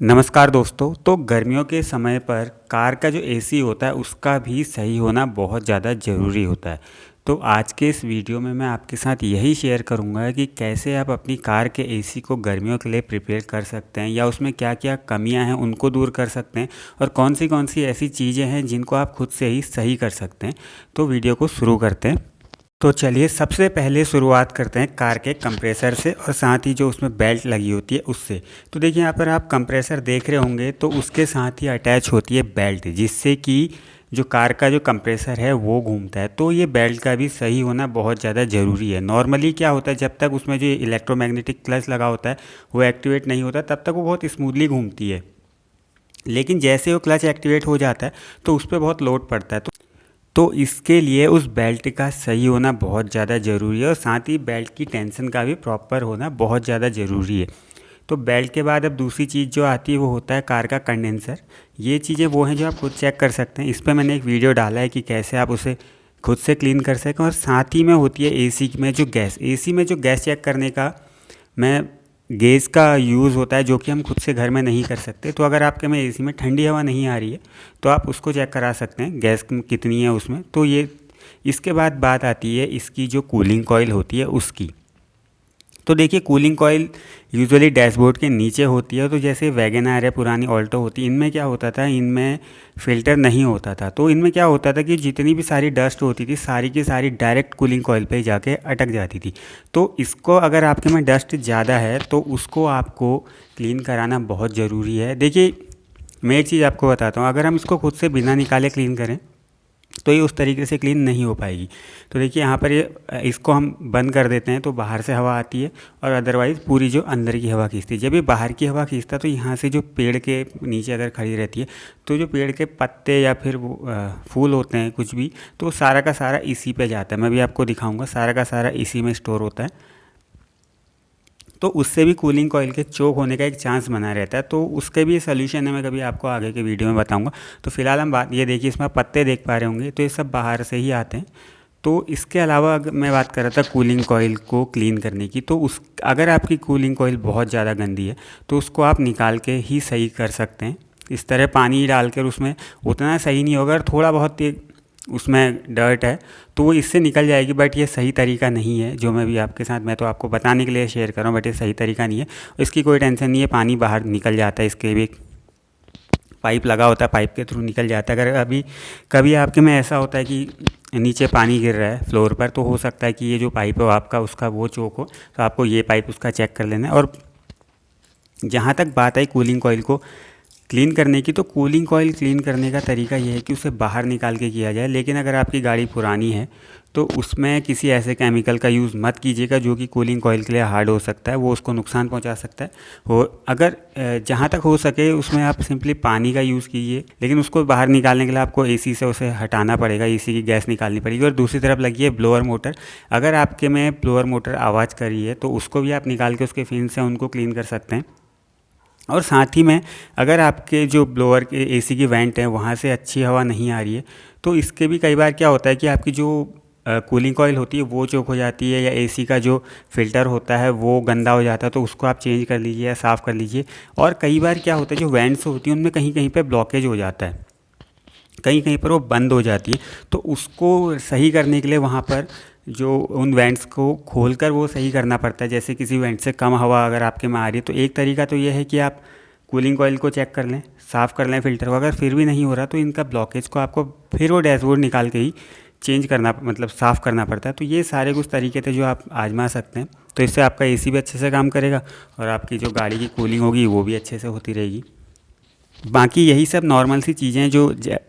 नमस्कार दोस्तों। तो गर्मियों के समय पर कार का जो एसी होता है उसका भी सही होना बहुत ज़्यादा ज़रूरी होता है। तो आज के इस वीडियो में मैं आपके साथ यही शेयर करूंगा कि कैसे आप अपनी कार के एसी को गर्मियों के लिए प्रिपेयर कर सकते हैं या उसमें क्या क्या कमियां हैं उनको दूर कर सकते हैं और कौन सी ऐसी चीज़ें हैं जिनको आप खुद से ही सही कर सकते हैं। तो वीडियो को शुरू करते हैं। तो चलिए सबसे पहले शुरुआत करते हैं कार के कंप्रेसर से और साथ ही जो उसमें बेल्ट लगी होती है उससे। तो देखिए यहाँ पर आप कंप्रेसर देख रहे होंगे तो उसके साथ ही अटैच होती है बेल्ट, जिससे कि जो कार का जो कंप्रेसर है वो घूमता है। तो ये बेल्ट का भी सही होना बहुत ज़्यादा ज़रूरी है। नॉर्मली क्या होता है, जब तक उसमें जो इलेक्ट्रोमैग्नेटिक क्लच लगा होता है वो एक्टिवेट नहीं होता तब तक वो बहुत स्मूथली घूमती है, लेकिन जैसे वो क्लच एक्टिवेट हो जाता है तो उस पर बहुत लोड पड़ता है। तो इसके लिए उस बेल्ट का सही होना बहुत ज़्यादा ज़रूरी है और साथ ही बेल्ट की टेंशन का भी प्रॉपर होना बहुत ज़्यादा ज़रूरी है। तो बेल्ट के बाद अब दूसरी चीज़ जो आती है वो होता है कार का कंडेंसर। ये चीज़ें वो हैं जो आप खुद चेक कर सकते हैं। इस पर मैंने एक वीडियो डाला है कि कैसे आप उसे खुद से क्लीन कर सकें। और साथ ही में होती है एसी में जो गैस, एसी में जो गैस चेक करने का मैं गैस का यूज़ होता है जो कि हम खुद से घर में नहीं कर सकते। तो अगर आपके में एसी में ठंडी हवा नहीं आ रही है तो आप उसको चेक करा सकते हैं गैस कितनी है उसमें। तो ये इसके बाद बात आती है इसकी जो कूलिंग कॉइल होती है उसकी। तो देखिए कूलिंग कॉइल यूजुअली डैशबोर्ड के नीचे होती है। तो जैसे वैगन आर है, पुरानी ऑल्टो होती है, इनमें क्या होता था, इनमें फ़िल्टर नहीं होता था। तो इनमें क्या होता था कि जितनी भी सारी डस्ट होती थी सारी की सारी डायरेक्ट कूलिंग कॉइल पे जाके अटक जाती थी। तो इसको अगर आपके में डस्ट ज़्यादा है तो उसको आपको क्लीन कराना बहुत ज़रूरी है। देखिए मैं एक चीज़ आपको बताता हूँ, अगर हम इसको खुद से बिना निकाले क्लीन करें तो ये उस तरीके से क्लीन नहीं हो पाएगी। तो देखिए यहाँ पर ये इसको हम बंद कर देते हैं तो बाहर से हवा आती है और अदरवाइज़ पूरी जो अंदर की हवा खींचती है। जब ये बाहर की हवा खींचता है तो यहाँ से जो पेड़ के नीचे अगर खड़ी रहती है तो जो पेड़ के पत्ते या फिर वो फूल होते हैं कुछ भी, तो सारा का सारा इसी पे जाता है। मैं भी आपको दिखाऊंगा, सारा का सारा इसी में स्टोर होता है। तो उससे भी कूलिंग कॉइल के चोक होने का एक चांस बना रहता है। तो उसके भी सॉल्यूशन है, मैं कभी आपको आगे के वीडियो में बताऊंगा। तो फिलहाल हम बात, ये देखिए इसमें आप पत्ते देख पा रहे होंगे, तो ये सब बाहर से ही आते हैं। तो इसके अलावा अगर मैं बात कर रहा था कूलिंग कॉइल को क्लीन करने की, तो उस अगर आपकी कूलिंग कॉइल बहुत ज़्यादा गंदी है तो उसको आप निकाल के ही सही कर सकते हैं। इस तरह पानी डाल कर उसमें उतना सही नहीं होगा, अगर थोड़ा बहुत उसमें डर्ट है तो वो इससे निकल जाएगी, बट ये सही तरीका नहीं है जो मैं भी आपके साथ, मैं तो आपको बताने के लिए शेयर कर रहा हूँ, बट ये सही तरीका नहीं है। इसकी कोई टेंशन नहीं है, पानी बाहर निकल जाता है, इसके भी पाइप लगा होता है, पाइप के थ्रू निकल जाता है। अगर अभी कभी आपके में ऐसा होता है कि नीचे पानी गिर रहा है फ्लोर पर, तो हो सकता है कि ये जो पाइप है आपका उसका वो चोक हो, तो आपको ये पाइप उसका चेक कर लेना है। और जहाँ तक बात आई कूलिंग कॉइल को क्लीन करने की, तो कूलिंग कॉइल क्लीन करने का तरीका ये है कि उसे बाहर निकाल के किया जाए। लेकिन अगर आपकी गाड़ी पुरानी है तो उसमें किसी ऐसे केमिकल का यूज़ मत कीजिएगा जो कि कूलिंग कॉइल के लिए हार्ड हो सकता है, वो उसको नुकसान पहुंचा सकता है। हो अगर जहाँ तक हो सके उसमें आप सिंपली पानी का यूज़ कीजिए, लेकिन उसको बाहर निकालने के लिए आपको एसी से उसे हटाना पड़ेगा, एसी की गैस निकालनी पड़ेगी। और दूसरी तरफ लगी है ब्लोअर मोटर, अगर आपके में ब्लोअर मोटर आवाज़ कर रही है तो उसको भी आप निकाल के उसके फिन से उनको क्लीन कर सकते हैं। और साथ ही में अगर आपके जो ब्लोअर के एसी की वेंट है वहाँ से अच्छी हवा नहीं आ रही है तो इसके भी कई बार क्या होता है कि आपकी जो कूलिंग कॉइल होती है वो चोक हो जाती है, या एसी का जो फ़िल्टर होता है वो गंदा हो जाता है, तो उसको आप चेंज कर लीजिए या साफ़ कर लीजिए। और कई बार क्या होता है जो वेंट्स होती हैं उनमें कहीं कहीं पे ब्लॉकेज हो जाता है, कहीं कहीं पर वो बंद हो जाती है। तो उसको सही करने के लिए वहाँ पर जो उन वेंट्स को खोलकर वो सही करना पड़ता है। जैसे किसी वेंट से कम हवा अगर आपके में आ रही है तो एक तरीका तो ये है कि आप कूलिंग कॉइल को चेक कर लें, साफ़ कर लें फ़िल्टर को। अगर फिर भी नहीं हो रहा तो इनका ब्लॉकेज को आपको फिर वो डैशबोर्ड निकाल के ही चेंज करना, मतलब साफ़ करना पड़ता है। तो ये सारे कुछ तरीके थे जो आप आजमा सकते हैं। तो इससे आपका एसी भी अच्छे से काम करेगा और आपकी जो गाड़ी की कूलिंग होगी वो भी अच्छे से होती रहेगी। बाकी यही सब नॉर्मल सी चीज़ें हैं जो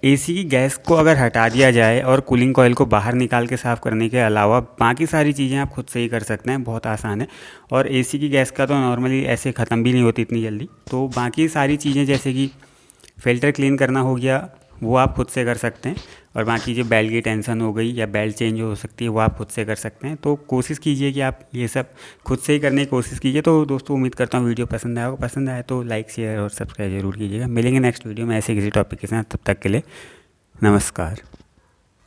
एसी की गैस को अगर हटा दिया जाए और कूलिंग कॉइल को बाहर निकाल के साफ़ करने के अलावा बाकी सारी चीज़ें आप खुद से ही कर सकते हैं, बहुत आसान है। और एसी की गैस का तो नॉर्मली ऐसे ख़त्म भी नहीं होती इतनी जल्दी। तो बाकी सारी चीज़ें जैसे कि फ़िल्टर क्लीन करना हो गया वो आप खुद से कर सकते हैं। और बाकी जो बेल्ट की टेंशन हो गई या बेल्ट चेंज हो सकती है वो आप खुद से कर सकते हैं। तो कोशिश कीजिए कि आप ये सब खुद से ही करने की कोशिश कीजिए। तो दोस्तों उम्मीद करता हूँ वीडियो पसंद आएगा, पसंद आए तो लाइक शेयर और सब्सक्राइब जरूर कीजिएगा। मिलेंगे नेक्स्ट वीडियो में ऐसे किसी टॉपिक के साथ, तब तक के लिए नमस्कार।